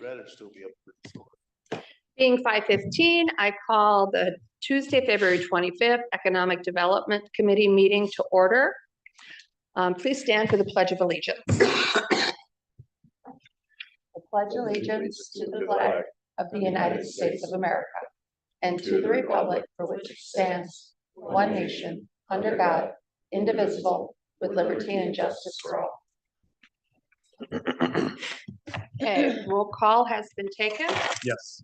rather still be up for this. Being 5:15, I call the Tuesday, February 25th Economic Development Committee meeting to order. Please stand for the Pledge of Allegiance. I pledge allegiance to the flag of the United States of America and to the republic for which it stands, one nation, under God, indivisible, with liberty and justice for all. Okay, roll call has been taken. Yes.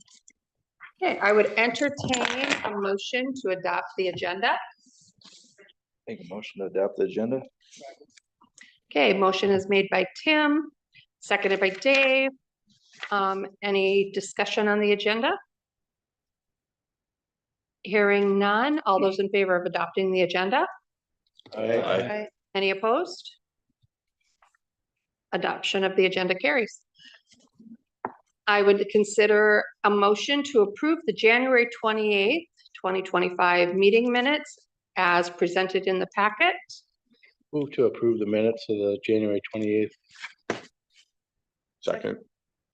Okay, I would entertain a motion to adopt the agenda. Make a motion to adopt the agenda. Okay, motion is made by Tim, seconded by Dave. Any discussion on the agenda? Hearing none. All those in favor of adopting the agenda? Aye. Any opposed? Adoption of the agenda carries. I would consider a motion to approve the January 28th, 2025 meeting minutes as presented in the packet. Move to approve the minutes of the January 28th. Second.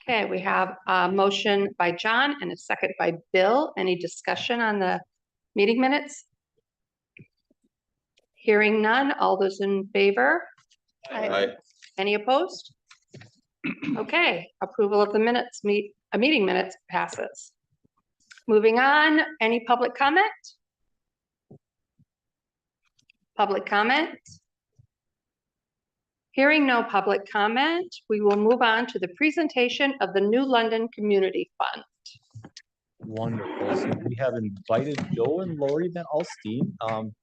Okay, we have a motion by John and a second by Bill. Any discussion on the meeting minutes? Hearing none. All those in favor? Aye. Any opposed? Okay, approval of the minutes, meeting minutes passes. Moving on, any public comment? Public comment? Hearing no public comment, we will move on to the presentation of the New London Community Fund. Wonderful. So we have invited Joe and Lori Van Alstine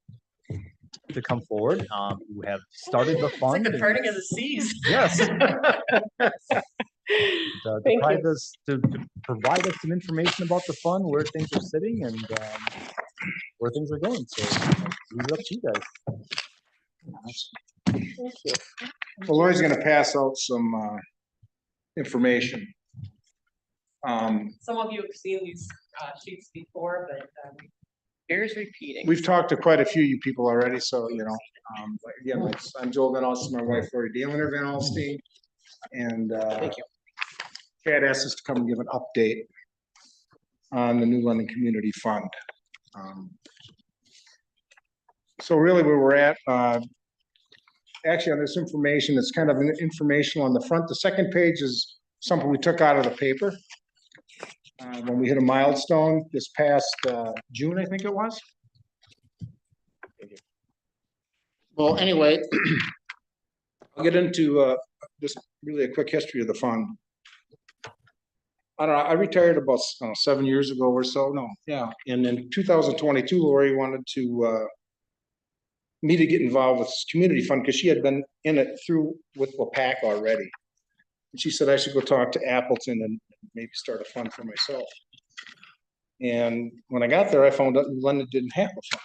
to come forward, who have started the fund. It's like the parting of the seas. Yes. Thank you. To provide us some information about the fund, where things are sitting, and where things are going. So leave it up to you guys. Thank you. Well, Lori's gonna pass out some information. Some of you have seen these sheets before, but bears repeating. We've talked to quite a few of you people already, so, you know, but again, I'm Joel Van Alstine, my wife Lori Dalinger Van Alstine. And Thank you. Chad asked us to come and give an update on the New London Community Fund. So really where we're at, actually on this information, it's kind of an informational on the front. The second page is something we took out of the paper when we hit a milestone this past June, I think it was. Well, anyway, I'll get into just really a quick history of the fund. I don't know, I retired about 7 years ago or so. No, yeah. And in 2022, Lori wanted to me to get involved with this community fund because she had been in it with WPAC already. And she said I should go talk to Appleton and maybe start a fund for myself. And when I got there, I found out London didn't have a fund.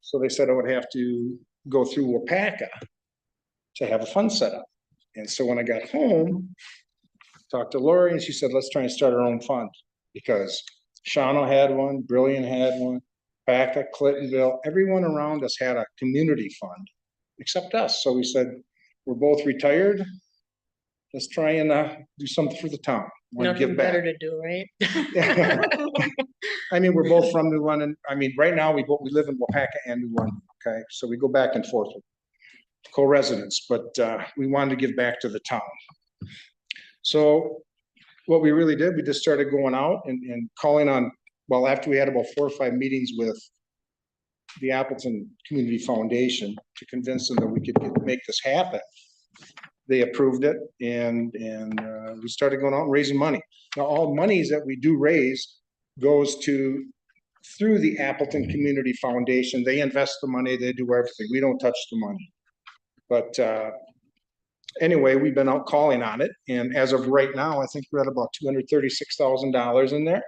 So they said I would have to go through WPACA to have a fund set up. And so when I got home, talked to Lori and she said, let's try and start our own fund because Shawano had one, Brilliant had one, PACA, Clintonville, everyone around us had a community fund except us. So we said, we're both retired. Let's try and do something for the town. Nothing better to do, right? I mean, we're both from New London. I mean, right now we live in WPACA and New London. Okay, so we go back and forth with co-residents, but we wanted to give back to the town. So what we really did, we just started going out and calling on. Well, after we had about 4 or 5 meetings with the Appleton Community Foundation to convince them that we could make this happen, they approved it, and we started going out and raising money. Now, all monies that we do raise goes through the Appleton Community Foundation. They invest the money, they do everything. We don't touch the money. But anyway, we've been out calling on it, and as of right now, I think we're at about $236,000 in there.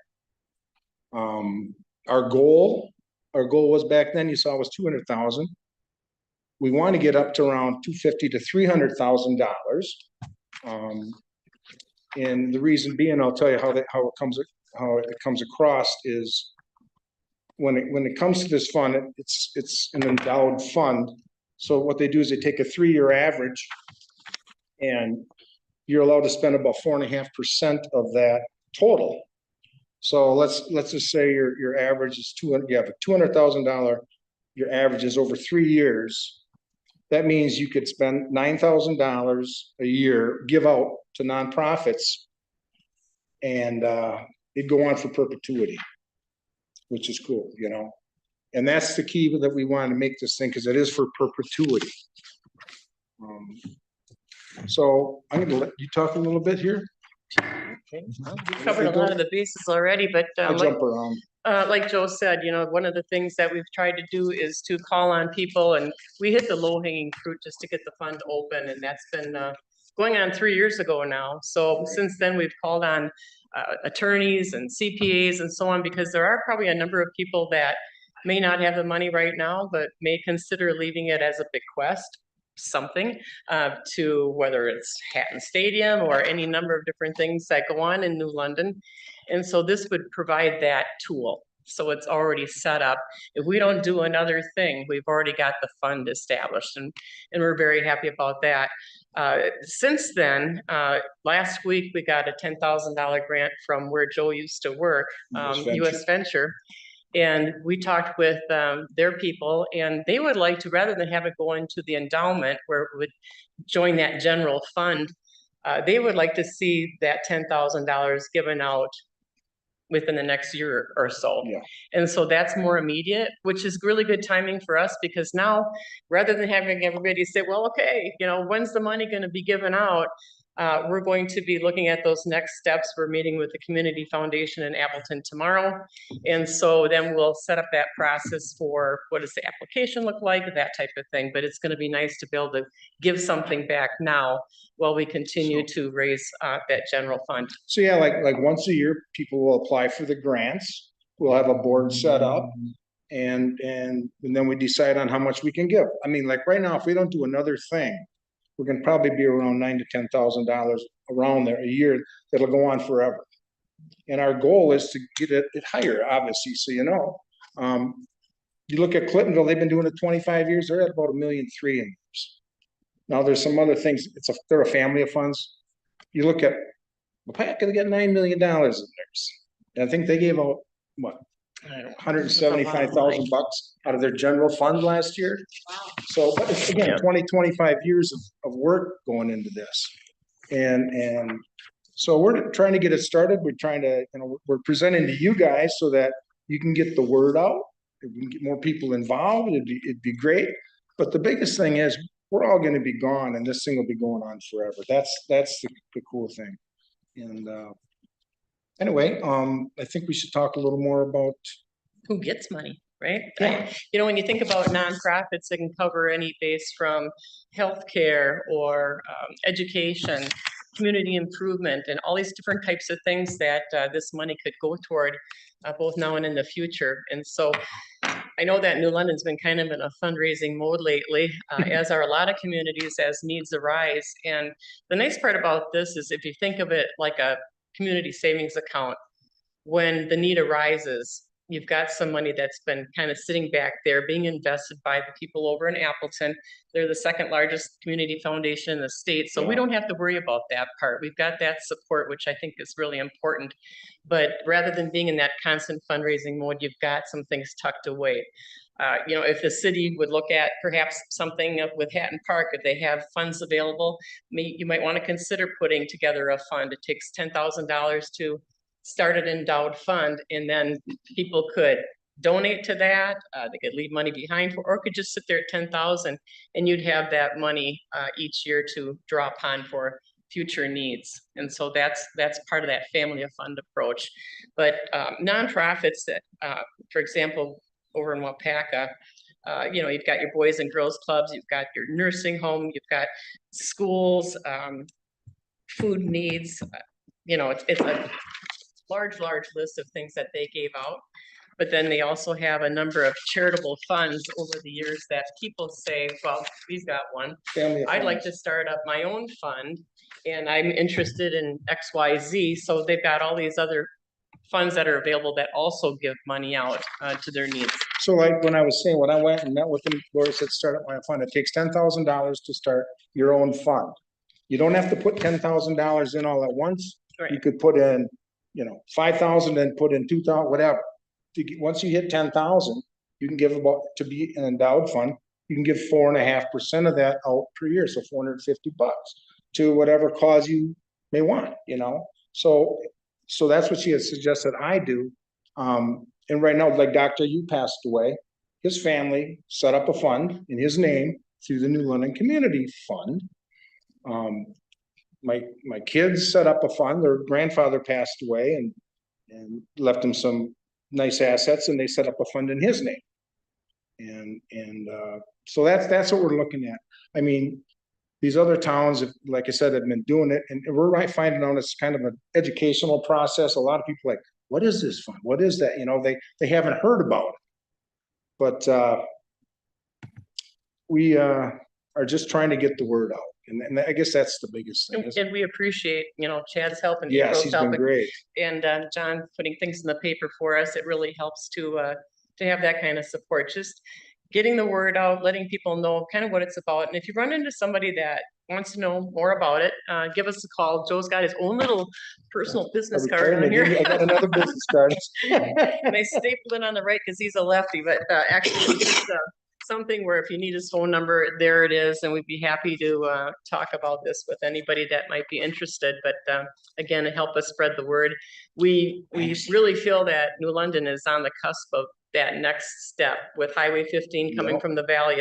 Our goal was back then, you saw, was 200,000. We want to get up to around $250,000 to $300,000. And the reason being, I'll tell you how it comes across is when it comes to this fund, it's an endowed fund. So what they do is they take a 3-year average and you're allowed to spend about 4.5% of that total. So let's just say your average is you have a $200,000, your average is over 3 years. That means you could spend $9,000 a year, give out to nonprofits, and it'd go on for perpetuity, which is cool, you know? And that's the key that we want to make this thing, because it is for perpetuity. So I'm gonna let you talk a little bit here. Covered a lot of the bases already, but I'll jump around. like Joe said, you know, one of the things that we've tried to do is to call on people, and we hit the low hanging fruit just to get the fund open, and that's been going on 3 years ago now. So since then, we've called on attorneys and CPAs and so on, because there are probably a number of people that may not have the money right now, but may consider leaving it as a bequest, something to whether it's Hatton Stadium or any number of different things that go on in New London. And so this would provide that tool. So it's already set up. If we don't do another thing, we've already got the fund established, and we're very happy about that. Since then, last week, we got a $10,000 grant from where Joe used to work, US Venture. And we talked with their people, and they would like to, rather than have it go into the endowment where it would join that general fund, they would like to see that $10,000 given out within the next year or so. Yeah. And so that's more immediate, which is really good timing for us, because now, rather than having everybody say, well, okay, you know, when's the money going to be given out? We're going to be looking at those next steps. We're meeting with the Community Foundation in Appleton tomorrow. And so then we'll set up that process for what does the application look like, that type of thing. But it's going to be nice to be able to give something back now while we continue to raise that general fund. So yeah, like once a year, people will apply for the grants. We'll have a board set up, and then we decide on how much we can give. I mean, like right now, if we don't do another thing, we're gonna probably be around $9,000 to $10,000 around there a year. That'll go on forever. And our goal is to get it higher, obviously. So you know, you look at Clintonville; they've been doing it 25 years. They're at about $1.3 million in years. Now there's some other things. They're a family of funds. You look at Wapaka, they got $9 million in theirs. And I think they gave out what, $175,000 out of their general fund last year. So, but it's again, 25 years of work going into this. And so we're trying to get it started. We're trying to, you know, we're presenting to you guys so that you can get the word out. If we can get more people involved, it'd be great. But the biggest thing is we're all going to be gone, and this thing will be going on forever. That's the cool thing. And anyway, I think we should talk a little more about Who gets money, right? Yeah. You know, when you think about nonprofits, it can cover any base from healthcare or education, community improvement, and all these different types of things that this money could go toward both now and in the future. And so I know that New London's been kind of in a fundraising mode lately, as are a lot of communities as needs arise. And the nice part about this is if you think of it like a community savings account, when the need arises, you've got some money that's been kind of sitting back there being invested by the people over in Appleton. They're the second largest community foundation in the state. So we don't have to worry about that part. We've got that support, which I think is really important. But rather than being in that constant fundraising mode, you've got some things tucked away. You know, if the city would look at perhaps something with Hatton Park, if they have funds available, you might want to consider putting together a fund. It takes $10,000 to start an endowed fund, and then people could donate to that. They could leave money behind or could just sit there at 10,000, and you'd have that money each year to draw upon for future needs. And so that's part of that family of fund approach. But nonprofits that, for example, over in Wapaka, you know, you've got your Boys and Girls Clubs, you've got your nursing home, you've got schools, food needs. You know, it's a large list of things that they gave out. But then they also have a number of charitable funds over the years that people say, well, we've got one. I'd like to start up my own fund, and I'm interested in XYZ. So they've got all these other funds that are available that also give money out to their needs. So like when I was saying, when I went and met with them, Laura said, start up my fund, it takes $10,000 to start your own fund. You don't have to put $10,000 in all at once. You Right. could put in, 5,000 and put in 2,000, whatever. Once you hit 10,000, you can give about, to be an endowed fund, you can give 4.5% of that out per year, so $450 to whatever cause you may want, So that's what she has suggested I do. And right now, like Doctor, you passed away. His family set up a fund in his name through the New London Community Fund. My kids set up a fund. Their grandfather passed away and left them some nice assets, and they set up a fund in his name. And so that's what we're looking at. I mean, these other towns, like I said, have been doing it, and we're finding out it's kind of an educational process. A lot of people are like, what is this fund? What is that? They haven't heard about it. But we are just trying to get the word out. And I guess that's the biggest thing. And we appreciate, Chad's help and Yes, April's he's help been great. and John putting things in the paper for us. It really helps to have that kind of support. Just getting the word out, letting people know kind of what it's about. And if you run into somebody that wants to know more about it, give us a call. Joe's got his own little personal business card on here. I got another business card. And I stapled it on the right because he's a lefty, but actually it's something where if you need his phone number, there it is. And we'd be happy to talk about this with anybody that might be interested. But again, to help us spread the word. We really feel that New London is on the cusp of that next step with Highway 15 coming from the valley.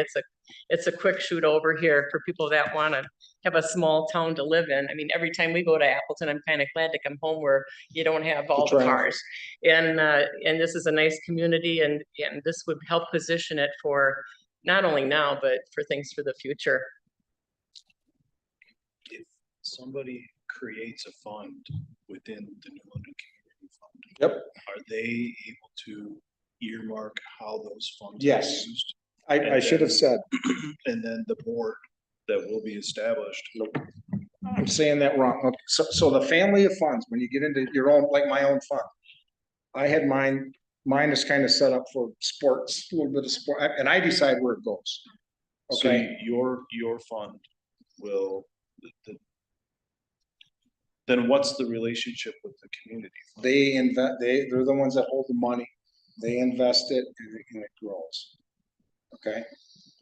It's a quick shoot over here for people that want to have a small town to live in. I mean, every time we go to Appleton, I'm kind of glad to come home where you don't have all the cars. And this is a nice community, and this would help position it for not only now, but for things for the future. If somebody creates a fund within the New London Community Fund. Yep. Are they able to earmark how those funds are Yes. used? I should have said. And then the board that will be established. I'm saying that wrong. Okay, so the family of funds, when you get into your own, like my own fund, I had mine is kind of set up for sports, a little bit of sport, and I decide where it goes. So Okay, your fund will, then what's the relationship with the community fund? they're the ones that hold the money. They invest it and it grows. Okay,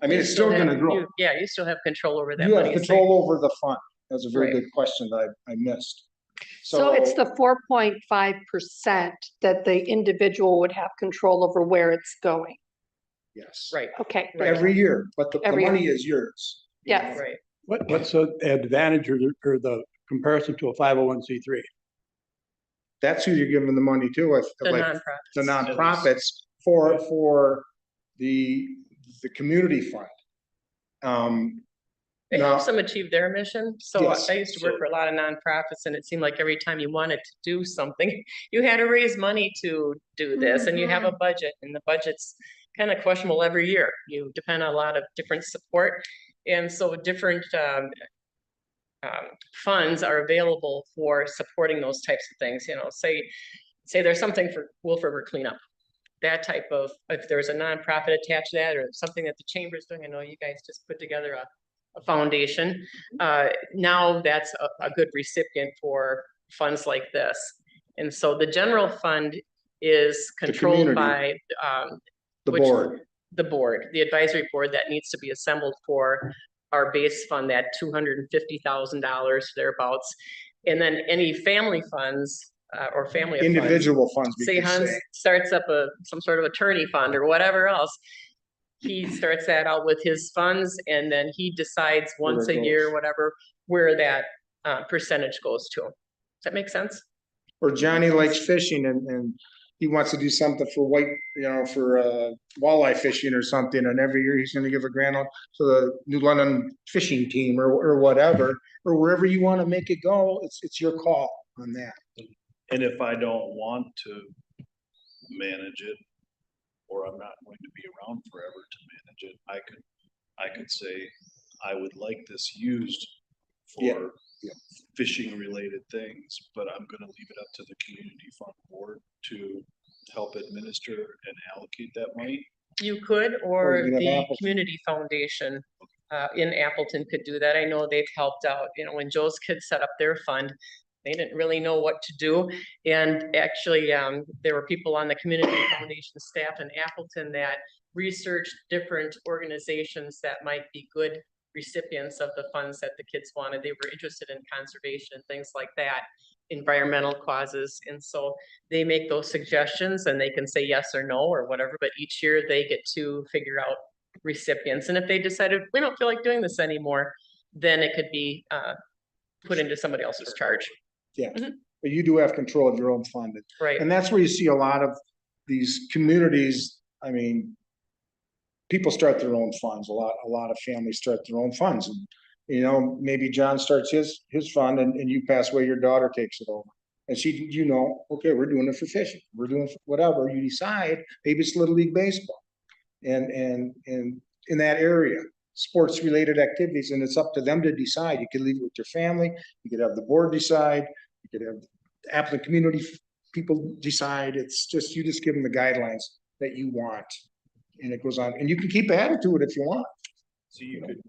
I mean, it's still gonna grow. Yeah, you still have control over that You have money. control over the fund. That's a very Right. good question that I missed. So it's the 4.5% that the individual would have control over where it's going. Yes. Right, Okay. Right. Every year, but the Every money is yours. Yes. right. What's the advantage or the comparison to a 501c3? That's who you're giving the money to, The like nonprofits. the nonprofits for the community fund. They Now- help some achieve their mission. So Yes. I used to work for a lot of nonprofits, and it seemed like every time you wanted to do something, you had to raise money to do this, and you have a budget, and the budget's kind of questionable every year. You depend on a lot of different support, and so different funds are available for supporting those types of things. Say there's something for Wolf River cleanup. That type of, if there's a nonprofit attached to that, or something that the chamber is doing. I know you guys just put together a foundation. Now that's a good recipient for funds like this. And so the general fund is controlled by The which- board. the board, the advisory board that needs to be assembled for our base fund, that $250,000 thereabouts. And then any family funds or family of funds. Individual funds, we Say could Hans say. starts up some sort of attorney fund or whatever else. He starts that out with his funds, and then he decides once Where a it year, goes. whatever, where that percentage goes to. Does that make sense? Or Johnny likes fishing and he wants to do something for for walleye fishing or something, and every year he's gonna give a grant out to the New London fishing team or whatever, or wherever you wanna make it go, it's your call on that. And if I don't want to manage it, or I'm not going to be around forever to manage it, I could say, I would like this used Yeah, for yeah. fishing related things, but I'm gonna leave it up to the community fund board to help administer and allocate that money. You could, Or or you could have the Appleton. community foundation in Appleton could do that. I know they've helped out, when Joe's kids set up their fund, they didn't really know what to do. And actually, there were people on the Community Foundation staff in Appleton that researched different organizations that might be good recipients of the funds that the kids wanted. They were interested in conservation and things like that, environmental causes. And so they make those suggestions and they can say yes or no or whatever, but each year they get to figure out recipients. And if they decided, we don't feel like doing this anymore, then it could be put into somebody else's charge. But you do have control of your own fund. Right. And that's where you see a lot of these communities. I mean, people start their own funds. A lot of families start their own funds. And, maybe John starts his fund and you pass away, your daughter takes it over. And she, okay, we're doing it for fishing. We're doing it for whatever. You decide, maybe it's Little League Baseball. And in that area, sports related activities, and it's up to them to decide. You could leave it with your family. You could have the board decide. You could have the applicant community people decide. It's just, you just give them the guidelines that you want. And it goes on, and you can keep adding to it if you want. So you could,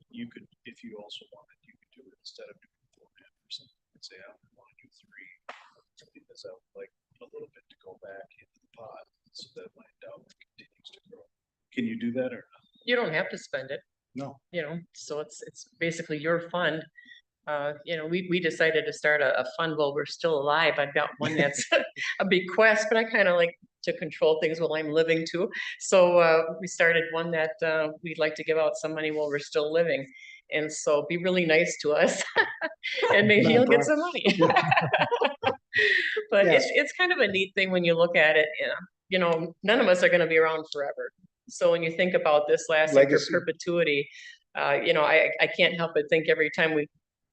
if you also wanted, you could do it instead of doing 4.5%, and say, I want to do 3, because I would like a little bit to go back into the pot, so that my endowment continues to grow. Can you do that or not? You don't have to spend it. No. So it's basically your fund. We decided to start a fund while we're still alive. I've got one that's a bequest, but I kind of like to control things while I'm living too. So we started one that we'd like to give out some money while we're still living. And so be really nice to us and maybe you'll get some money. But Yes. it's kind of a neat thing when you look at it. None of us are going to be around forever. So when you think about this lasting for Legacy. perpetuity, I can't help but think every time we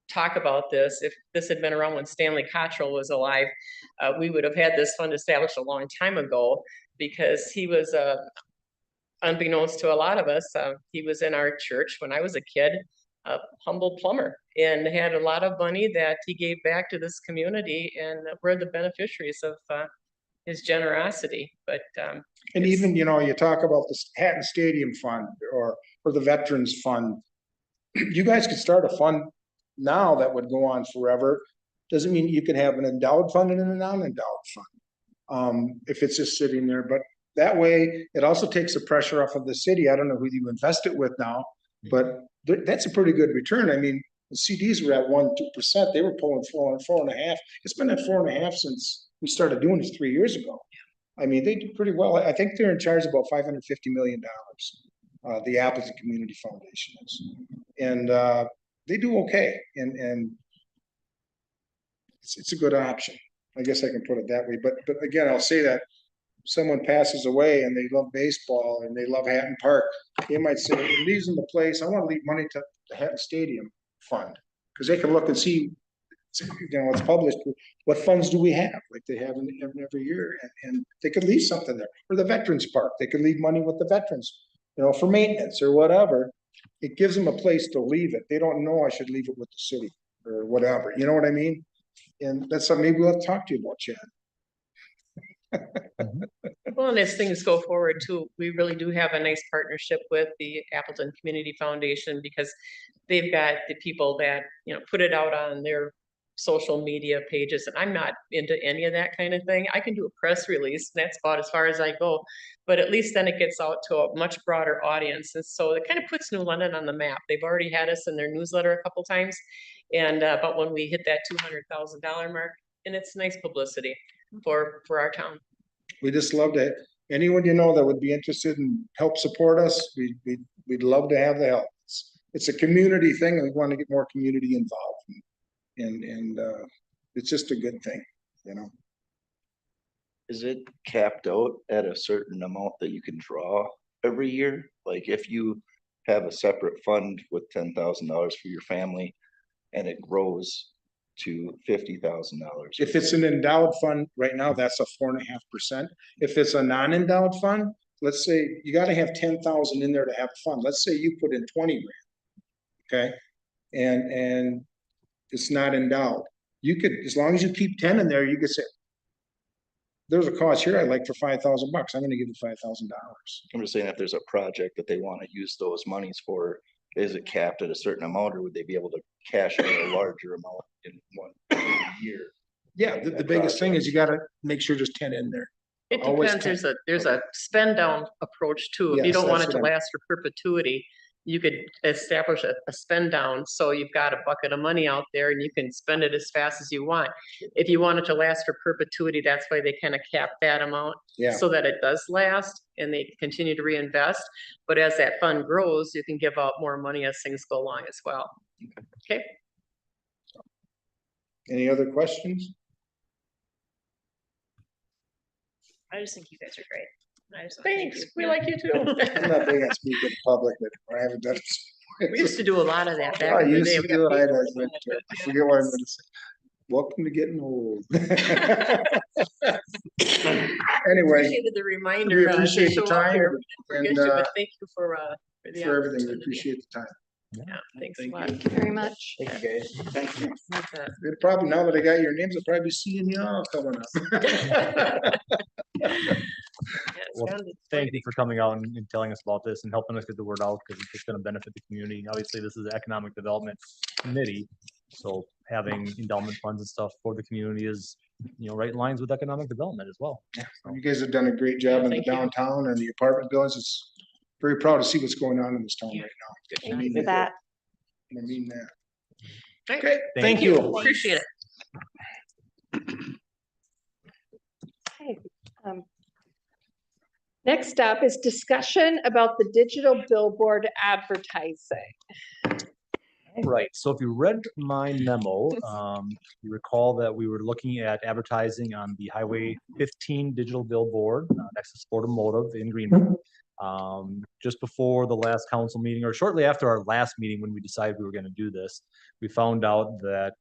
talk about this, if this had been around when Stanley Cottrell was alive, we would have had this fund established a long time ago, because he was, unbeknownst to a lot of us, he was in our church when I was a kid, a humble plumber, and had a lot of money that he gave back to this community, and we're the beneficiaries of his generosity. But And even, you talk about the Hatton Stadium Fund or the Veterans Fund. You guys could start a fund now that would go on forever. Doesn't mean you can have an endowed fund and a non-endowed fund. If it's just sitting there, but that way it also takes the pressure off of the city. I don't know who you invest it with now, but that's a pretty good return. I mean, the CDs were at 1-2%. They were pulling 4.5. It's been at 4.5 since we started doing this 3 years ago. I mean, they do pretty well. I think they're in charge of about $550 million. The Appleton Community Foundation is, and they do okay. And it's a good option. I guess I can put it that way. But again, I'll say that someone passes away and they love baseball and they love Hatton Park, they might say, it leaves them a place. I want to leave money to the Hatton Stadium Fund, because they can look and see, it's published. What funds do we have? Like they have every year, and they could leave something there. Or the Veterans Park, they could leave money with the veterans, for maintenance or whatever. It gives them a place to leave it. They don't know I should leave it with the city or whatever. You know what I mean? And that's something maybe we'll have to talk to you about, Chad. Well, and as things go forward too, we really do have a nice partnership with the Appleton Community Foundation, because they've got the people that, put it out on their social media pages. And I'm not into any of that kind of thing. I can do a press release. That's about as far as I go, but at least then it gets out to a much broader audience. And so it kind of puts New London on the map. They've already had us in their newsletter a couple times. And, but when we hit that $200,000 mark, and it's nice publicity for our town. We just love to, anyone that would be interested in help support us, we'd love to have the help. It's a community thing, and we want to get more community involved. And it's just a good thing, Is it capped out at a certain amount that you can draw every year? Like if you have a separate fund with $10,000 for your family and it grows to $50,000. If it's an endowed fund right now, that's a 4.5%. If it's a non-endowed fund, let's say you got to have 10,000 in there to have a fund. Let's say you put in 20 grand, okay, and it's not endowed. You could, as long as you keep 10 in there, you could say, there's a cost here I'd like for $5,000. I'm going to give you $5,000. I'm just saying if there's a project that they want to use those monies for is it capped at a certain amount, or would they be able to cash out a larger amount in one year? Yeah, the biggest thing is you gotta make sure there's 10 in there. It Always depends, can. there's a spend down approach too. If you Yes, don't want it that's to what I'm- last for perpetuity, you could establish a spend down, so you've got a bucket of money out there and you can spend it as fast as you want. If you want it to last for perpetuity, that's why they kind of cap that amount. Yeah. So that it does last and they continue to reinvest, but as that fund grows, you can give out more money as things go along as well. Okay, Any other questions? I just think you guys are great. I just wanna thank thanks, you. we like you too. I'm not big on speaking in public, but I haven't done it. We used to do a lot of that back I in the used day. to We got do it. I papers and forget what I'm gonna say. Welcome to getting old. Anyway, Appreciated the reminder. we to appreciate the show up time here. We didn't forget and, you, but thank you for the for everything. We opportunity. appreciate the time. Yeah, thanks a Thank lot. Thank you very much. Thank you, guys. Thank you. We'll probably, now that I got your names, I'll probably be seeing you all coming up. Yeah, it Well, sounded Thank exciting. you for coming out and telling us about this and helping us get the word out because it's going to benefit the community. Obviously, this is the Economic Development Committee. So having endowment funds and stuff for the community is, right in lines with economic development as well. You guys have done a great job in the Thank you. downtown and the apartment buildings. It's very proud to see what's going on in this town right now. I Thank mean you for that. I mean that. Right. Okay, thank you. Appreciate it. Okay, Next up is discussion about the digital billboard advertising. All right, so if you read my memo, you recall that we were looking at advertising on the Highway 15 digital billboard next to Sportomotive in Greenville. Just before the last council meeting, or shortly after our last meeting when we decided we were going to do this, we found out that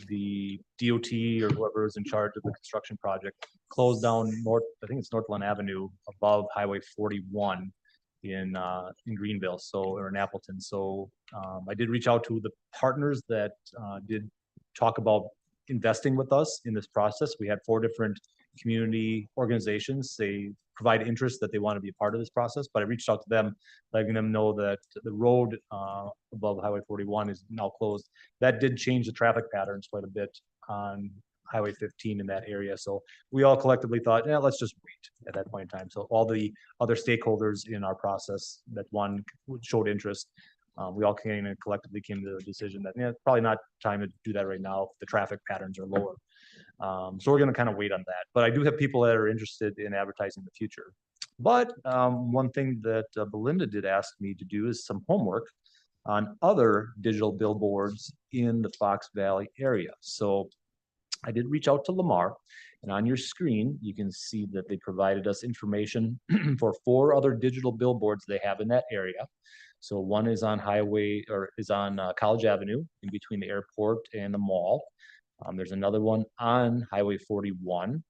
the DOT or whoever is in charge of the construction project closed down I think it's Northland Avenue above Highway 41 in Greenville, or in Appleton. So I did reach out to the partners that did talk about investing with us in this process. We had 4 different community organizations. They provide interest that they want to be a part of this process, but I reached out to them, letting them know that the road above Highway 41 is now closed. That did change the traffic patterns quite a bit on Highway 15 in that area. So we all collectively thought, yeah, let's just wait at that point in time. So all the other stakeholders in our process that showed interest, we all collectively came to the decision that probably not time to do that right now if the traffic patterns are lower. So we're going to kind of wait on that. But I do have people that are interested in advertising in the future. But one thing that Belinda did ask me to do is some homework on other digital billboards in the Fox Valley area. So I did reach out to Lamar, and on your screen, you can see that they provided us information for 4 other digital billboards they have in that area. So one is on College Avenue in between the airport and the mall. There's another one on Highway 41.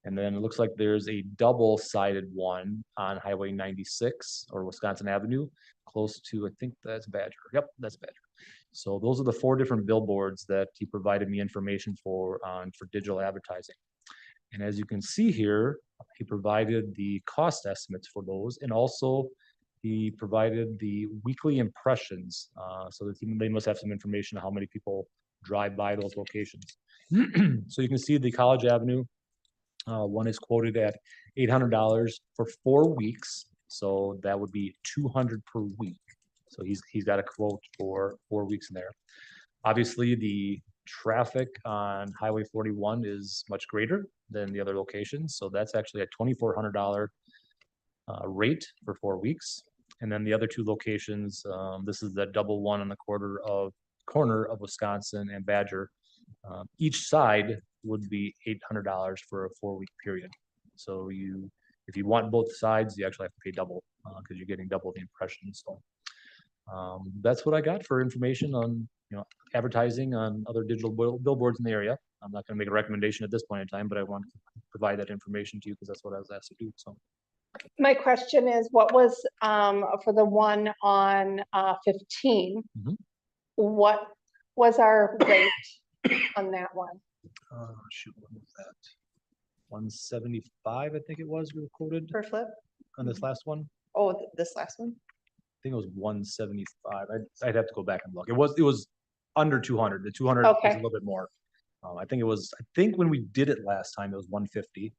And then it looks like there's a double-sided one on Highway 96 or Wisconsin Avenue, close to, I think that's Badger. Yep, that's Badger. So those are the 4 different billboards that he provided me information for digital advertising. And as you can see here, he provided the cost estimates for those, and also he provided the weekly impressions, so that they must have some information on how many people drive by those locations. So you can see the College Avenue one is quoted at $800 for 4 weeks. So that would be $200 per week. So he's got a quote for 4 weeks in there. Obviously, the traffic on Highway 41 is much greater than the other locations. So that's actually a $2,400 rate for 4 weeks. And then the other 2 locations, this is the double one on the corner of Wisconsin and Badger. Each side would be $800 for a 4-week period. So if you want both sides, you actually have to pay double because you're getting double the impressions. So that's what I got for information on advertising on other digital billboards in the area. I'm not going to make a recommendation at this point in time, but I want to provide that information to you because that's what I was asked to do. So My question is, what was for the one on 15? Mhm. What was our rate on that one? shoot, what was that? 175, I think it was, we were quoted Per flip? on this last one. Oh, this last one? think it was 175. I'd have to go back and look. It was under 200. The 200 was Okay. a little bit more. I think when we did it last time, it was 150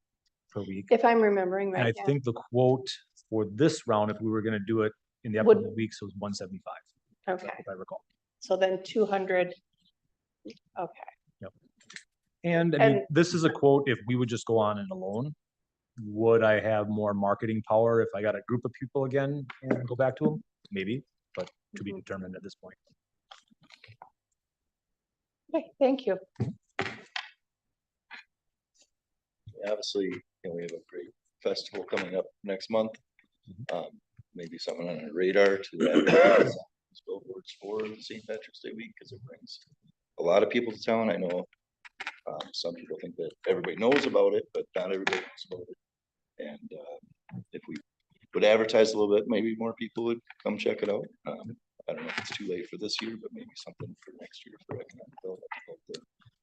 per week. If I'm remembering And I right, yeah. think the quote for this round, if we were gonna do it in the Would- upcoming weeks, was 175, Okay, if I recall. so then 200. Okay, And I mean, And- this is a quote, if we would just go on it alone, would I have more marketing power if I got a group of people again and go back to them? Maybe, but to be determined at this point. okay, thank you. Obviously, we have a great festival coming up next month. Maybe something on our radar to advertise on these billboards for the St. Patrick's Day week, because it brings a lot of people to town. I know some people think that everybody knows about it, but not everybody knows about it. And if we would advertise a little bit, maybe more people would come check it out. I don't know if it's too late for this year, but maybe something for next year for economic development, help the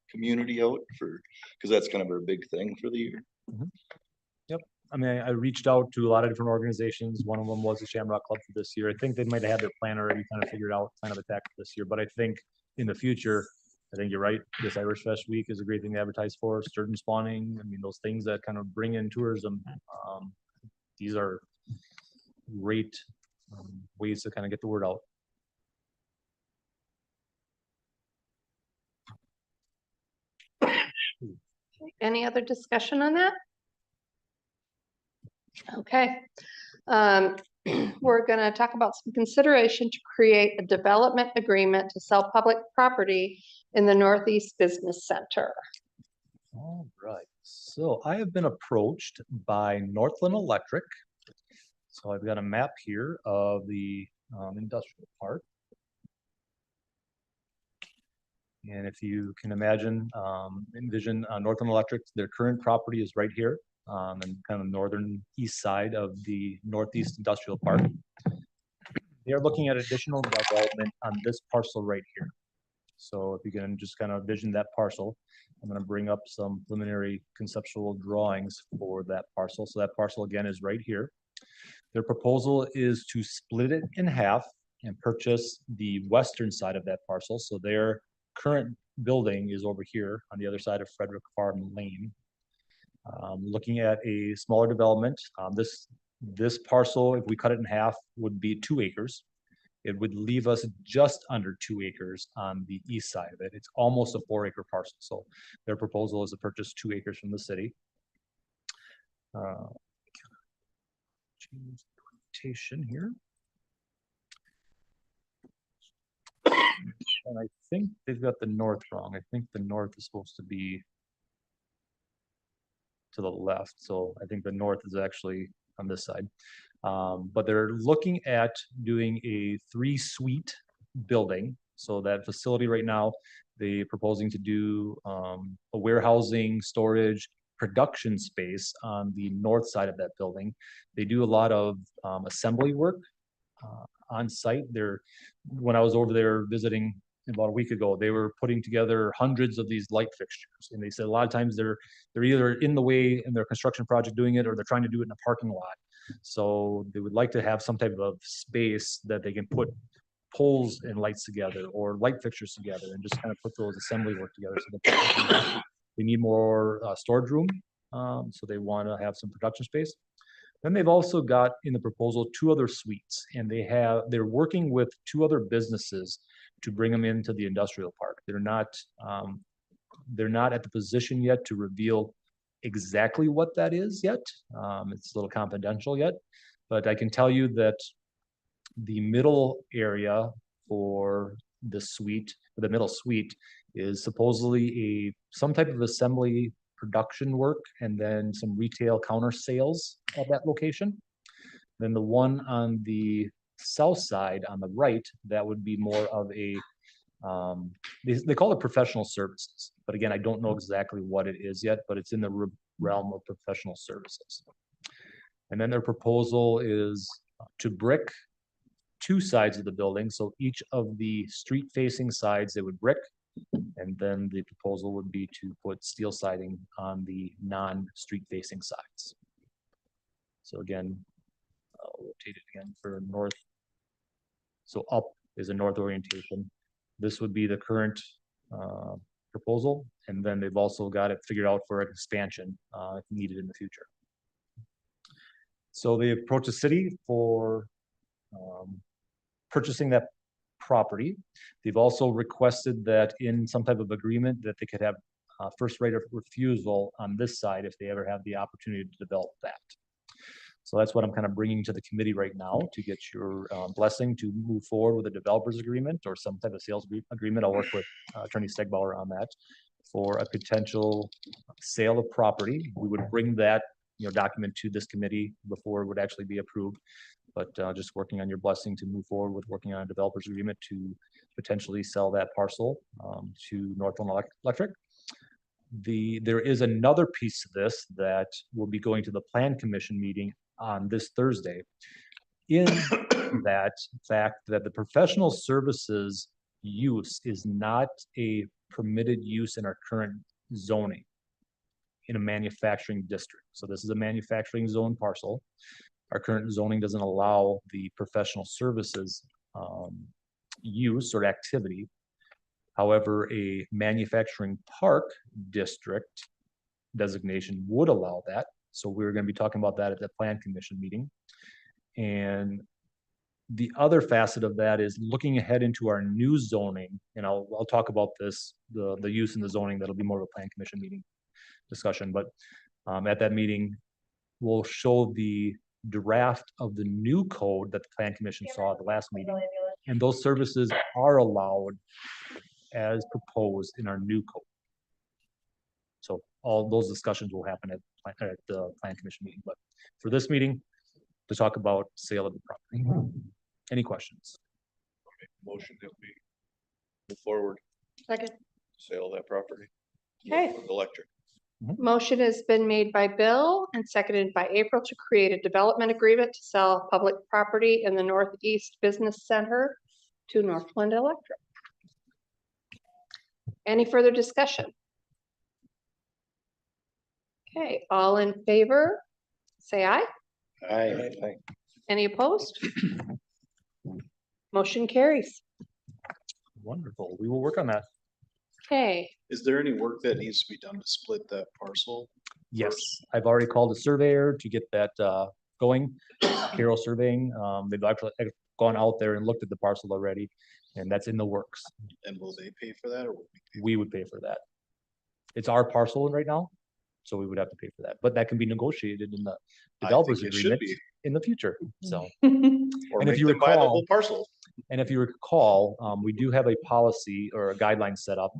community out for, because that's kind of a big thing for the year. I mean, I reached out to a lot of different organizations. One of them was the Shamrock Club for this year. I think they might have had their plan already kind of figured out, plan of attack for this year. But I think in the future, I think you're right. This Irish Fest week is a great thing to advertise for. Sturgeon spawning. I mean, those things that kind of bring in tourism. These are great ways to kind of get the word out. Any other discussion on that? Okay. We're gonna talk about some consideration to create a development agreement to sell public property in the Northeast Business Center. All right, so I have been approached by Northland Electric. So I've got a map here of the industrial park. And if you can imagine, envision Northland Electric, their current property is right here, and kind of northern east side of the Northeast Industrial Park. They are looking at additional development on this parcel right here. So if you can just kind of envision that parcel, I'm going to bring up some preliminary conceptual drawings for that parcel. So that parcel again is right here. Their proposal is to split it in half and purchase the western side of that parcel. So their current building is over here on the other side of Frederick Farm Lane. Looking at a smaller development, this parcel, if we cut it in half, would be 2 acres. It would leave us just under 2 acres on the east side of it. It's almost a 4-acre parcel. So their proposal is to purchase 2 acres from the city. Change the orientation here. And I think they've got the north wrong. I think the north is supposed to be to the left. So I think the north is actually on this side. But they're looking at doing a 3-suite building. So that facility right now, they're proposing to do a warehousing, storage, production space on the north side of that building. They do a lot of assembly work on site. When I was over there visiting about a week ago, they were putting together hundreds of these light fixtures. And they said a lot of times they're either in the way in their construction project doing it, or they're trying to do it in a parking lot. So they would like to have some type of space that they can put poles and lights together or light fixtures together and just kind of put those assembly work together. So they need more storage room. So they want to have some production space. Then they've also got in the proposal 2 other suites, and they're working with 2 other businesses to bring them into the industrial park. They're not at the position yet to reveal exactly what that is yet. It's a little confidential yet, but I can tell you that the middle area for the middle suite is supposedly some type of assembly production work and then some retail counter sales at that location. Then the one on the south side on the right, that would be more of a they call it professional services, but again, I don't know exactly what it is yet, but it's in the realm of professional services. And then their proposal is to brick 2 sides of the building. So each of the street facing sides they would brick, and then the proposal would be to put steel siding on the non-street facing sides. So again, I'll rotate it again for north So up is a north orientation. This would be the current proposal, and then they've also got it figured out for an expansion if needed in the future. So they approached the city for purchasing that property. They've also requested that in some type of agreement that they could have first right of refusal on this side if they ever have the opportunity to develop that. So that's what I'm kind of bringing to the committee right now to get your blessing to move forward with a developers agreement or some type of sales agreement. I'll work with Attorney Stegbauer on that for a potential sale of property. We would bring that document to this committee before it would actually be approved. But just working on your blessing to move forward with working on a developers agreement to potentially sell that parcel to Northland Electric. There is another piece to this that will be going to the Plan Commission meeting on this Thursday. In that fact that the professional services use is not a permitted use in our current zoning in a manufacturing district. So this is a manufacturing zone parcel. Our current zoning doesn't allow the professional services use or activity. However, a manufacturing park district designation would allow that. So we're going to be talking about that at the Plan Commission meeting. And the other facet of that is looking ahead into our new zoning, and I'll talk about this, the use in the zoning, that'll be more of a Plan Commission meeting discussion. But at that meeting, we'll show the draft of the new code that the Plan Commission saw at the last meeting. And those services are allowed as proposed in our new code. So all those discussions will happen at the Plan Commission meeting. But for this meeting, to talk about sale of the property. Any questions? Motion that we move forward, Second. sale of that property. Okay. Electric. Motion has been made by Bill and seconded by April to create a development agreement to sell public property in the Northeast Business Center to Northland Electric. Any further discussion? Okay, all in favor, say aye. Aye. Any opposed? Motion carries. Wonderful. We will work on that. Okay, Is there any work that needs to be done to split that parcel? Yes, I've already called a surveyor to get that going. Carroll Surveying, they've actually gone out there and looked at the parcel already, and that's in the works. And will they pay for that or will we pay? We would pay for that. It's our parcel right now, so we would have to pay for that, but that can be negotiated in the I think developers it should agreement be, in the future, so. or And if make you them buy the recall- whole parcel. And if you recall, we do have a policy or a guideline set up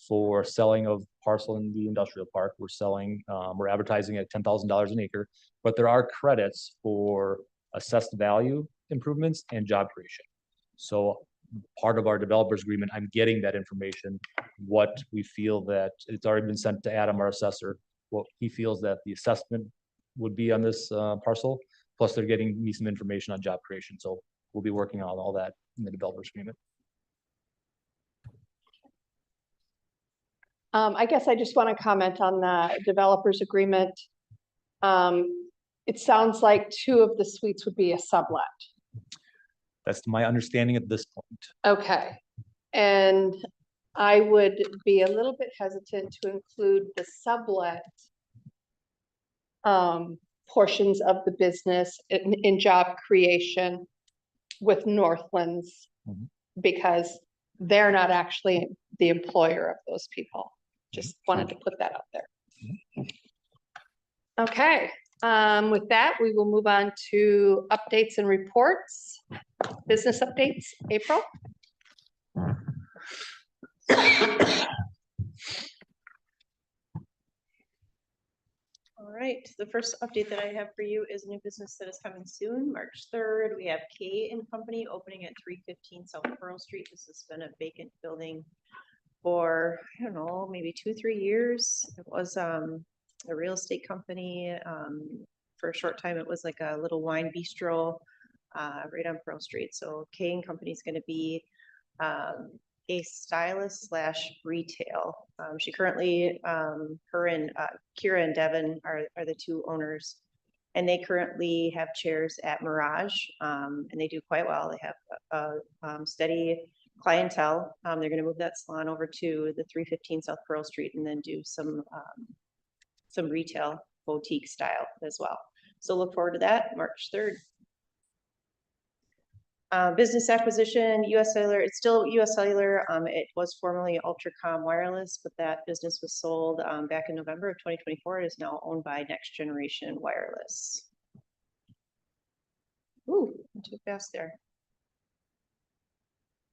for selling of parcel in the industrial park. We're advertising at $10,000 an acre, but there are credits for assessed value improvements and job creation. So part of our developers agreement, I'm getting that information, what we feel that it's already been sent to Adam, our assessor, what he feels that the assessment would be on this parcel, plus they're getting me some information on job creation. So we'll be working on all that in the developers agreement. I guess I just want to comment on the developers agreement. It sounds like 2 of the suites would be a sublet. That's my understanding at this point. Okay, and I would be a little bit hesitant to include the sublet portions of the business in job creation with Northlands, Mhm. because they're not actually the employer of those people. Just wanted to put that out there. Okay, with that, we will move on to updates and reports. Business updates, April? All right, the first update that I have for you is new business that is coming soon, March 3rd. We have K and Company opening at 315 South Pearl Street. This has been a vacant building for, I don't know, maybe 2-3 years. It was a real estate company. For a short time, it was like a little wine bistro right on Pearl Street. So K and Company is going to be a stylist / retail. She currently, her and Kira and Devin are the 2 owners And they currently have chairs at Mirage, and they do quite well. They have a steady clientele. They're gonna move that salon over to the 315 South Pearl Street and then do some retail boutique style as well. So look forward to that, March 3rd. Business acquisition, US Cellular, it's still US Cellular. It was formerly Ultracom Wireless, but that business was sold back in November of 2024. It is now owned by Next Generation Wireless. Ooh, I'm too fast there.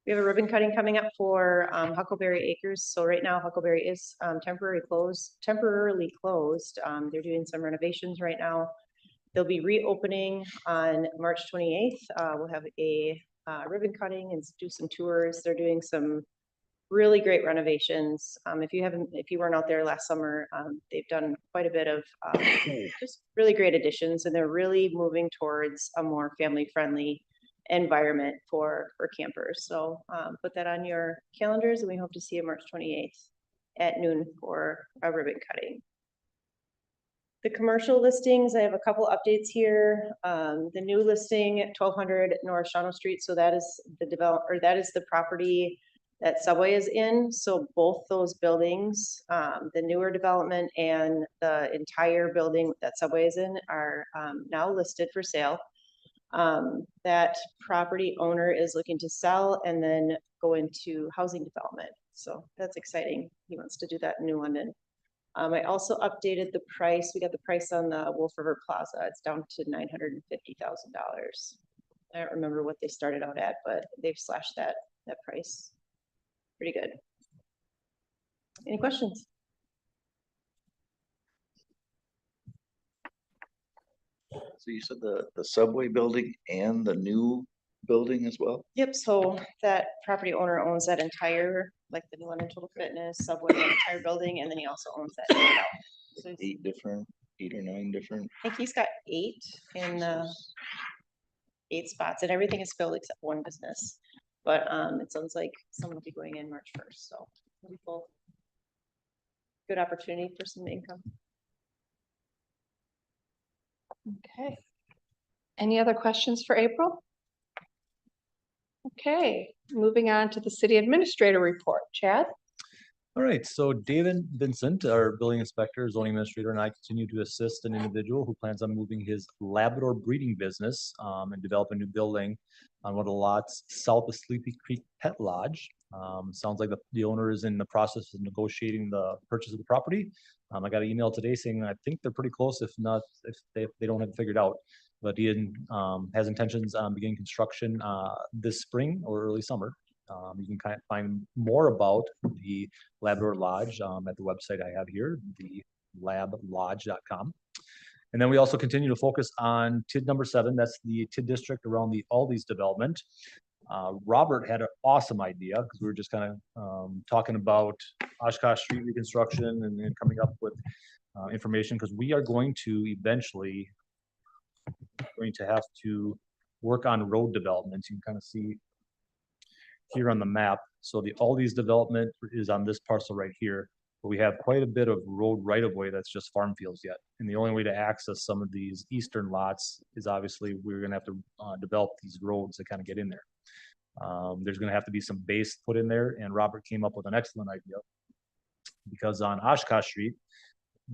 We have a ribbon cutting coming up for Huckleberry Acres. So right now Huckleberry is temporarily closed. They're doing some renovations right now. They'll be reopening on March 28th. We'll have a ribbon cutting and do some tours. They're doing some really great renovations. If you weren't out there last summer, they've done quite a bit of just really great additions, and they're really moving towards a more family-friendly environment for campers. So put that on your calendars, and we hope to see you March 28th at noon for a ribbon cutting. The commercial listings, I have a couple updates here. The new listing at 1200 North Shawano Street. So that is the property that Subway is in. So both those buildings, the newer development and the entire building that Subway is in, are now listed for sale. That property owner is looking to sell and then go into housing development. So that's exciting. He wants to do that in New London. I also updated the price. We got the price on the Wolf River Plaza. It's down to $950,000. I don't remember what they started out at, but they've slashed that price. Pretty good. Any questions? So you said the Subway building and the new building as well? Yep, so that property owner owns that entire, like the New London Total Fitness, Subway, that entire building, and then he also owns that. So I 8 or 9 different. think he's got 8 in the 8 spots, and everything is filled except one business. But it sounds like someone will be going in March 1st, so it'll be full. Good opportunity for some income. Okay. Any other questions for April? Okay, moving on to the city administrator report. Chad? All right, so David Vincent, our building inspector, zoning administrator, and I continue to assist an individual who plans on moving his Labrador breeding business and develop a new building on one of the lots south of Sleepy Creek Pet Lodge. Sounds like the owner is in the process of negotiating the purchase of the property. I got an email today saying I think they're pretty close, if not, if they don't have it figured out. But he has intentions on beginning construction this spring or early summer. You can kind of find more about the Labrador Lodge at the website I have here, the lablodge.com. And then we also continue to focus on TID number 7. That's the TID district around the Aldi's development. Robert had an awesome idea because we were just kind of talking about Oshkosh Street reconstruction and coming up with information, because we are going to eventually have to work on road developments. You can kind of see here on the map. So the Aldi's development is on this parcel right here, but we have quite a bit of road right of way that's just farm fields yet. And the only way to access some of these eastern lots is obviously we're gonna have to develop these roads to kind of get in there. There's gonna have to be some base put in there, and Robert came up with an excellent idea, because on Oshkosh Street,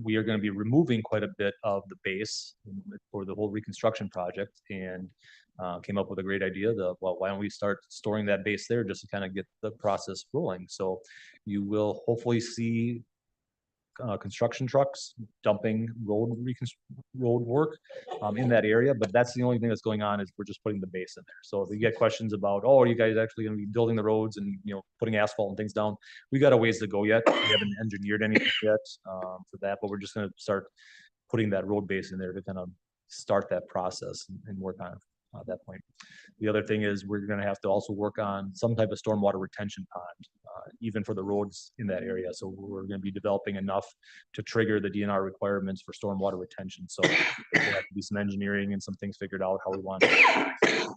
we are going to be removing quite a bit of the base for the whole reconstruction project, and came up with a great idea. Well, why don't we start storing that base there just to kind of get the process rolling? So you will hopefully see construction trucks dumping road work in that area, but that's the only thing that's going on, is we're just putting the base in there. So if you get questions about, oh, are you guys actually going to be building the roads and, you know, putting asphalt and things down, we got a ways to go yet. We haven't engineered anything yet for that, but we're just going to start putting that road base in there to kind of start that process and work on it at that point. The other thing is we're going to have to also work on some type of stormwater retention pond, even for the roads in that area. So we're going to be developing enough to trigger the DNR requirements for stormwater retention. So there have to be some engineering and some things figured out how we want to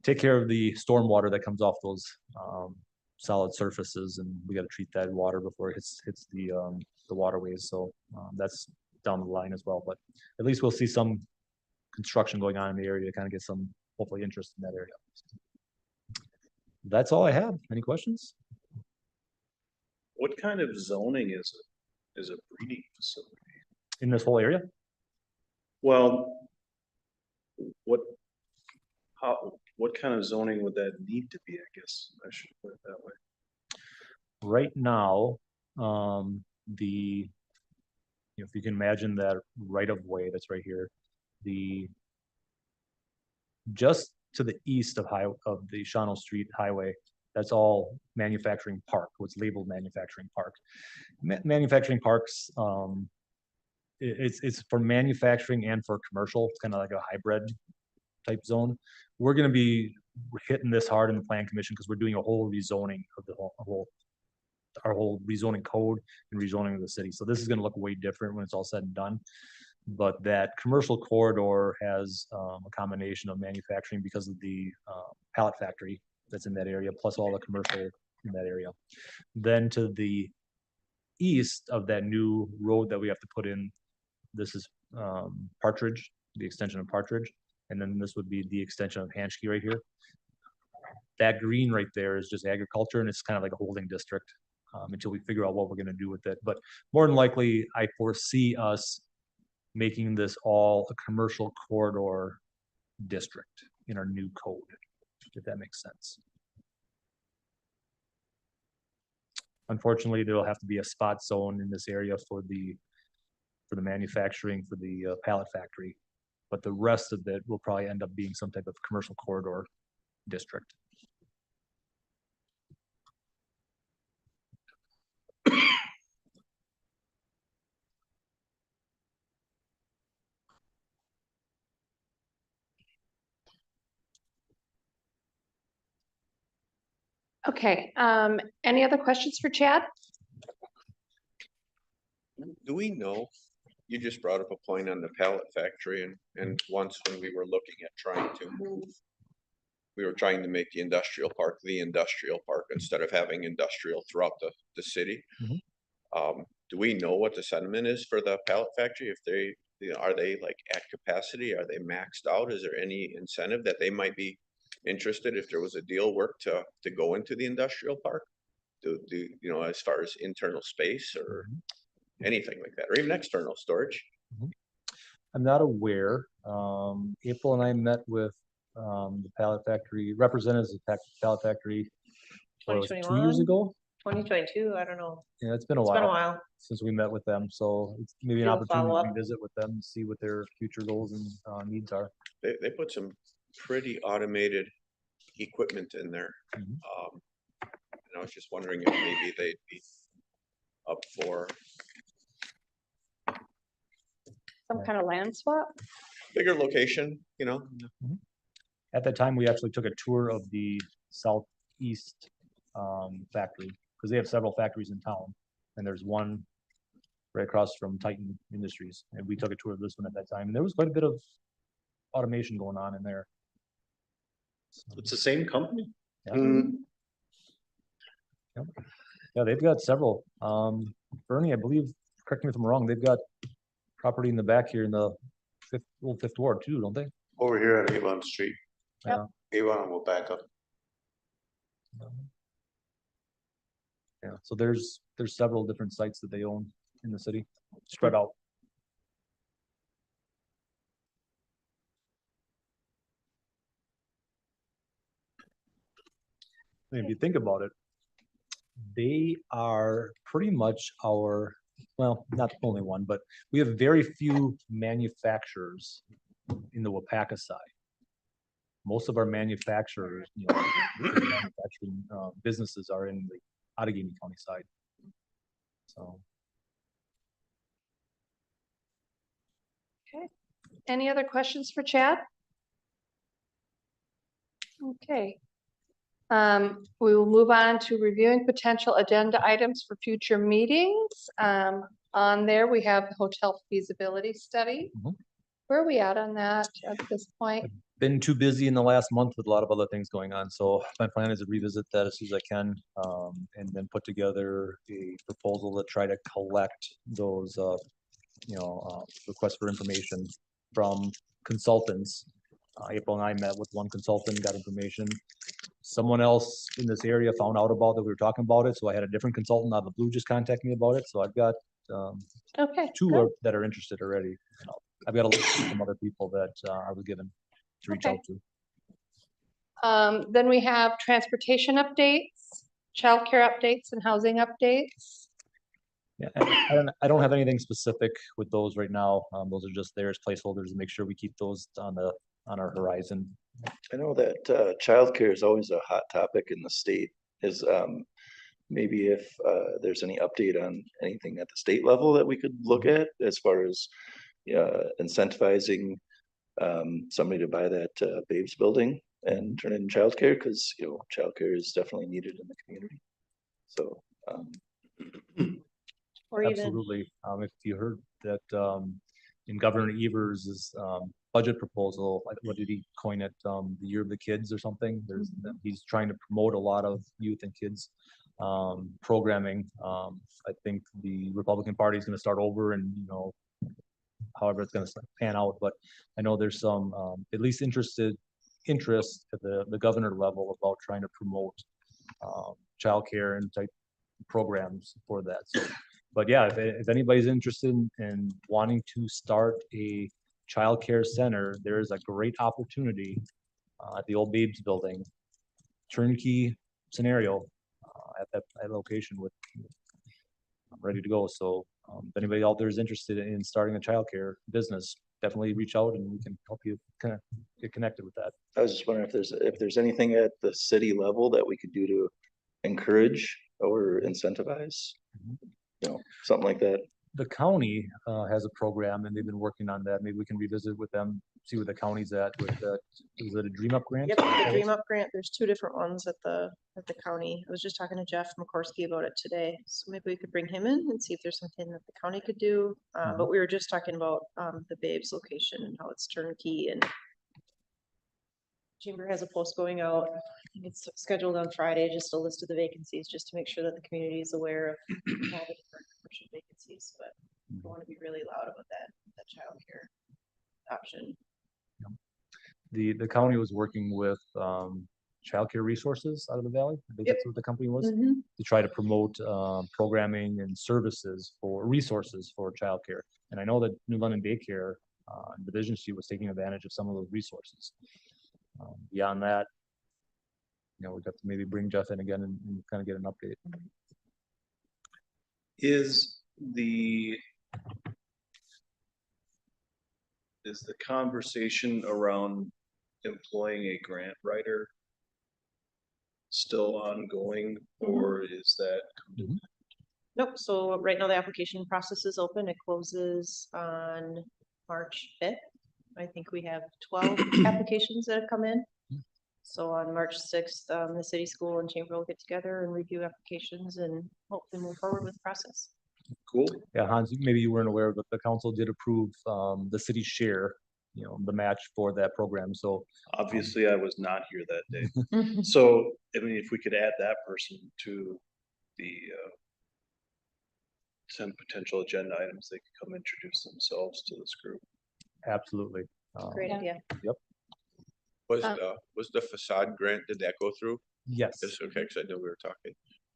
take care of the stormwater that comes off those solid surfaces, and we got to treat that water before it hits the waterways. So that's down the line as well, but at least we'll see some construction going on in the area to kind of get some, hopefully, interest in that area. That's all I have. Any questions? What kind of zoning is a breeding facility? In this whole area? Well, what kind of zoning would that need to be, I guess I should put it that way. Right now, if you can imagine that right of way that's right here, just to the east of the Shawano Street Highway, that's all manufacturing park, what's labeled manufacturing park. Manufacturing parks, it's for manufacturing and for commercial. It's kind of like a hybrid type zone. We're gonna be hitting this hard in the plan commission because we're doing a whole rezoning of our whole rezoning code and rezoning of the city. So this is gonna look way different when it's all said and done. But that commercial corridor has a combination of manufacturing because of the pallet factory that's in that area, plus all the commercial in that area. Then to the east of that new road that we have to put in, this is Partridge, the extension of Partridge. And then this would be the extension of Hanschke right here. That green right there is just agriculture, and it's kind of like a holding district until we figure out what we're gonna do with it. But more than likely, I foresee us making this all a commercial corridor district in our new code, if that makes sense. Unfortunately, there'll have to be a spot zone in this area for the manufacturing, for the pallet factory. But the rest of it will probably end up being some type of commercial corridor district. Okay, any other questions for Chad? Do we know, you just brought up a point on the pallet factory and once when we were looking at trying to move, we were trying to make the industrial park instead of having industrial throughout the city. Do we know what the sentiment is for the pallet factory? If they, are they like at capacity? Are they maxed out? Is there any incentive that they might be interested if there was a deal work to go into the industrial park? As far as internal space or anything like that, or even external storage? I'm not aware. April and I met with the pallet factory representatives of the pallet factory. what was it, 2 years 2021? ago. 2022, I don't know. Yeah, it's been a It's been a while while. since we met with them, so it's maybe an Do a opportunity to follow-up. revisit with them, see what their future goals and needs are. They put some pretty automated equipment in there. Mhm. And I was just wondering if maybe they'd be up for Some kind of land swap? bigger location, At that time, we actually took a tour of the southeast factory, because they have several factories in town, and there's one right across from Titan Industries, and we took a tour of this one at that time, and there was quite a bit of automation going on in there. So, It's the same company? yeah. Yeah, they've got several. Bernie, I believe, correct me if I'm wrong, they've got property in the back here in the old Fifth Ward too, don't they? Over here at Avon Street. Yeah. Avon will back up. Yeah, so there's several different sites that they own in the city, spread out. And if you think about it, they are pretty much well, not the only one, but we have very few manufacturers in the Wapaka side. Most of our manufacturers, manufacturing businesses are in the Outagamie County side. So. Okay, any other questions for Chad? Okay. We will move on to reviewing potential agenda items for future meetings. On there, we have the hotel feasibility study. Mhm. Where are we at on that at this point? Been too busy in the last month with a lot of other things going on, so my plan is to revisit that as soon as I can, and then put together a proposal to try to collect those request for information from consultants. April and I met with one consultant, got information. Someone else in this area found out about that we were talking about it, so I had a different consultant out of the blue just contact me about it, so I've got Okay. two good. that are interested already. I've got a list of some other people that I was given to reach Okay. out to. Then we have transportation updates, childcare updates and housing updates. Yeah, and I don't have anything specific with those right now. Those are just there as placeholders to make sure we keep those on our horizon. I know that childcare is always a hot topic in the state. Is maybe if there's any update on anything at the state level that we could look at as far as incentivizing somebody to buy that Babes building and turn it in childcare, because childcare is definitely needed in the community. So Or even, Absolutely. If you heard that in Governor Evers' budget proposal, what did he coin it? The Year of the Kids or something? He's trying to promote a lot of youth and kids programming. I think the Republican Party is going to start over, and however it's going to pan out. But I know there's some at least interest at the governor level about trying to promote childcare and type programs for that. So, but yeah, if anybody's interested in wanting to start a childcare center, there is a great opportunity at the old Babes building, turnkey scenario at that location with ready to go. So if anybody out there is interested in starting a childcare business, definitely reach out and we can help you kind of get connected with that. I was just wondering if there's anything at the city level that we could do to encourage or incentivize, something like that. The county has a program and they've been working on that. Maybe we can revisit with them, see where the county's at with that. Is it a Dream Up grant? yep, the Dream Up grant, there's two different ones at the county. I was just talking to Jeff McCorsky about it today. So maybe we could bring him in and see if there's something that the county could do. But we were just talking about the Babes location and how it's turnkey, and Chamber has a post going out. I think it's scheduled on Friday, just a list of the vacancies, just to make sure that the community is aware of all the different commercial vacancies, but I want to be really loud about that childcare option. The county was working with childcare resources out of the valley. I think that's what the company was, to try to promote programming and resources for childcare. And I know that New London Daycare Division C was taking advantage of some of those resources. Beyond that, we got to maybe bring Jeff in again and kind of get an update. Is the conversation around employing a grant writer still ongoing, or is that? Nope, so right now the application process is open. It closes on March 5th. I think we have 12 applications that have come in. So on March 6th, the city, school, and chamber will get together and review applications and hopefully move forward with the process. Cool. Yeah, Hans, maybe you weren't aware, but the council did approve the city's share, the match for that program. So Obviously, I was not here that day. So, I mean, if we could add that person to the 10 potential agenda items, they could come introduce themselves to this group. absolutely. Great idea. Was the facade grant, did that go through? Yes. Yes, okay, because I know we were talking.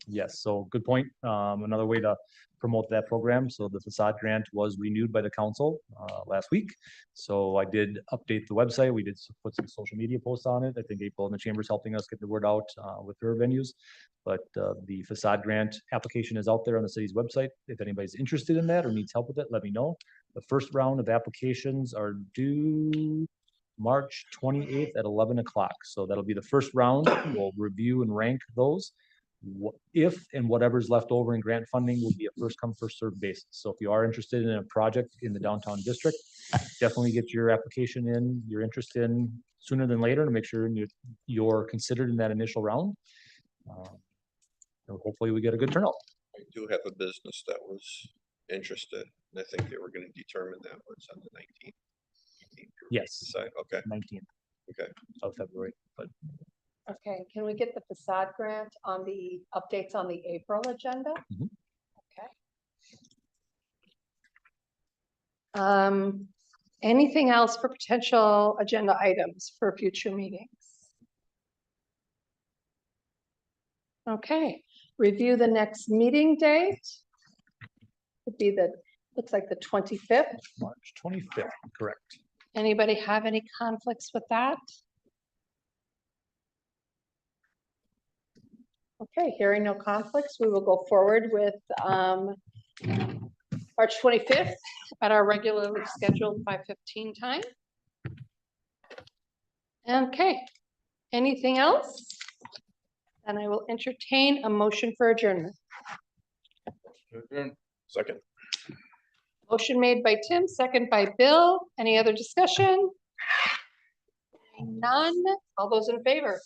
Yes, so good point. Another way to promote that program. So the facade grant was renewed by the council last week. So I did update the website. We did put some social media posts on it. I think April in the chamber is helping us get the word out with their venues. But the facade grant application is out there on the city's website. If anybody's interested in that or needs help with it, let me know. The first round of applications are due March 28th at 11 o'clock. So that'll be the first round. We'll review and rank those. If and whatever's left over in grant funding will be a first come, first served basis. So if you are interested in a project in the downtown district, definitely get your application in, your interest in sooner than later to make sure you're considered in that initial round. Hopefully we get a good turnout. I do have a business that was interested, and I think they were going to determine that was on the 19th. Yes. Decide, okay, 19th okay. of February, but Okay, can we get the facade grant on the updates on the April agenda? Mhm. Okay. Anything else for potential agenda items for future meetings? Okay, review the next meeting date. Would be looks like the 25th. March 25th, correct. Anybody have any conflicts with that? Okay, hearing no conflicts, we will go forward with March 25th at our regularly scheduled 5:15 time. Okay, anything else? And I will entertain a motion for adjournment. Second. Motion made by Tim, second by Bill. Any other discussion? None. All those in favor?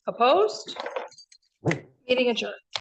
Opposed? Meeting adjourned.